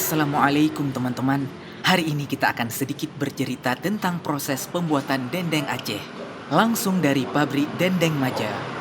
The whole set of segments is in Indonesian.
Assalamualaikum teman-teman. Hari ini kita akan sedikit bercerita tentang proses pembuatan dendeng Aceh. Langsung dari pabrik Dendeng Maja.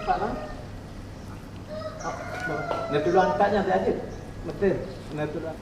Pak, dulu angkatnya aja. Mesti natural.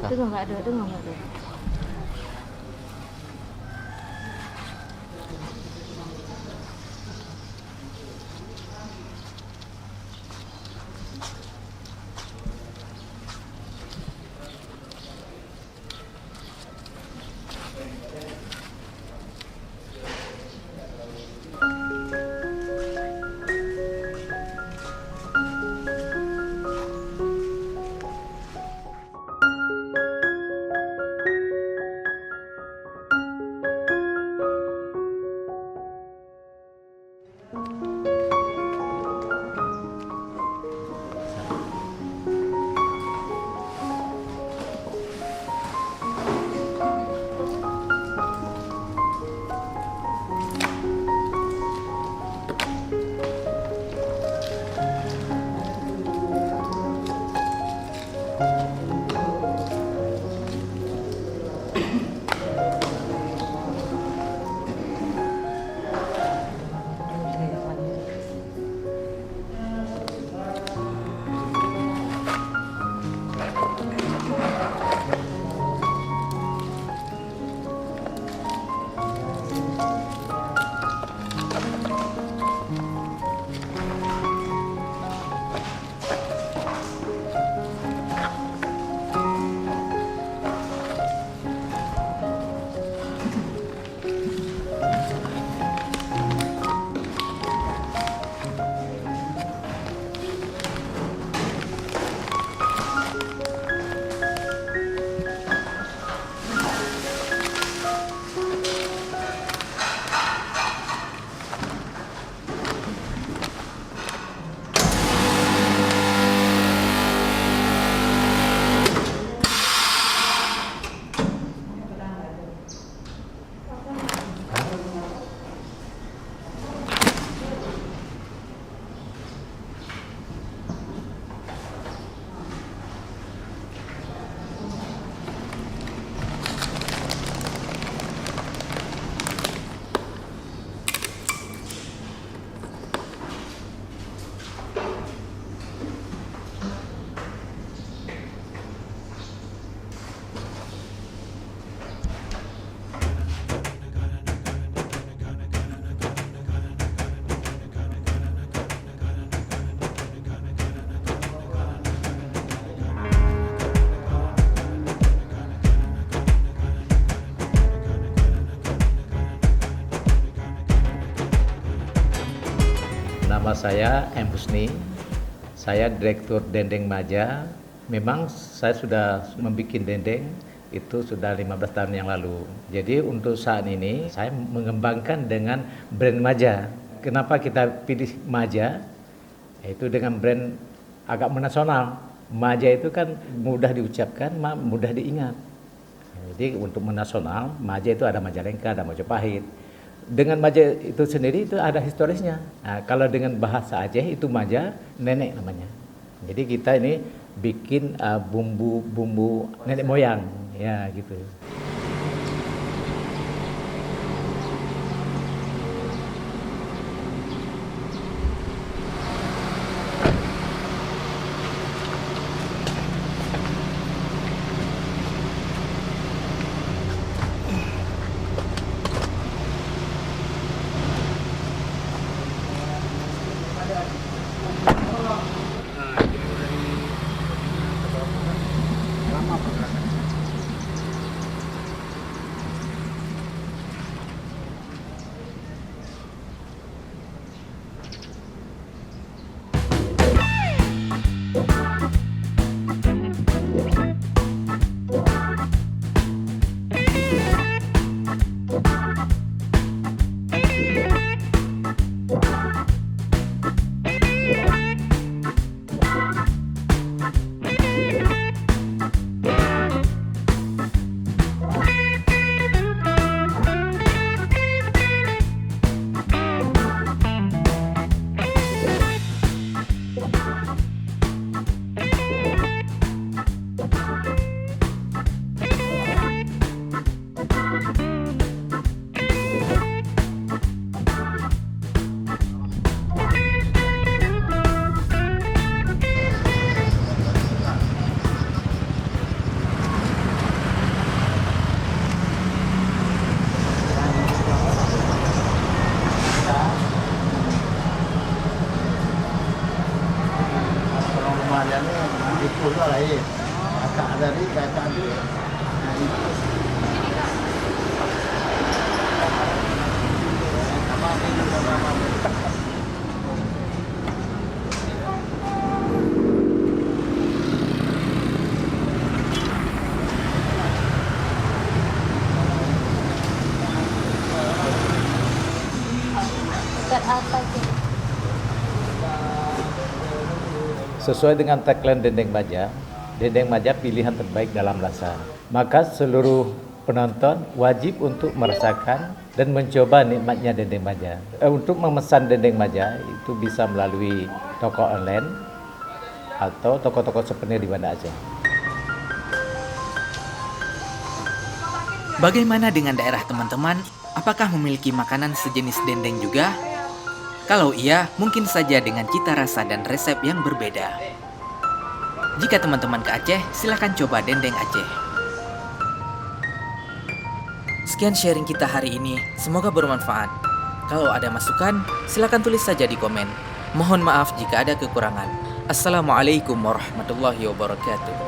Dengar nggak ada, dengar nggak ada. Nama saya M. Husni, saya Direktur Dendeng Maja. Memang saya sudah membuat dendeng itu sudah 15 tahun yang lalu. Jadi untuk saat ini saya mengembangkan dengan brand Maja. Kenapa kita pilih Maja? Itu dengan brand agak menasional. Maja itu kan mudah diucapkan, mudah diingat. Jadi untuk menasional, Maja itu ada Majalengka, ada Majapahit. Dengan Maja itu sendiri itu ada historisnya. Nah, kalau dengan bahasa Aceh itu Maja nenek namanya. Jadi kita ini bikin bumbu-bumbu nenek moyang, ya gitu. kedua lain. Kakak dari kakak itu. Nah, itu. Dekat apa sih? Sesuai dengan tagline Dendeng Maja pilihan terbaik dalam rasa. Maka seluruh penonton wajib untuk merasakan dan mencoba nikmatnya Dendeng Maja. Untuk memesan Dendeng Maja itu bisa melalui toko online atau toko-toko souvenir di Banda Aceh. Bagaimana dengan daerah teman-teman? Apakah memiliki makanan sejenis dendeng juga? Kalau iya, mungkin saja dengan cita rasa dan resep yang berbeda. Jika teman-teman ke Aceh, silakan coba dendeng Aceh. Sekian sharing kita hari ini, semoga bermanfaat. Kalau ada masukan, silakan tulis saja di komen. Mohon maaf jika ada kekurangan. Assalamualaikum warahmatullahi wabarakatuh.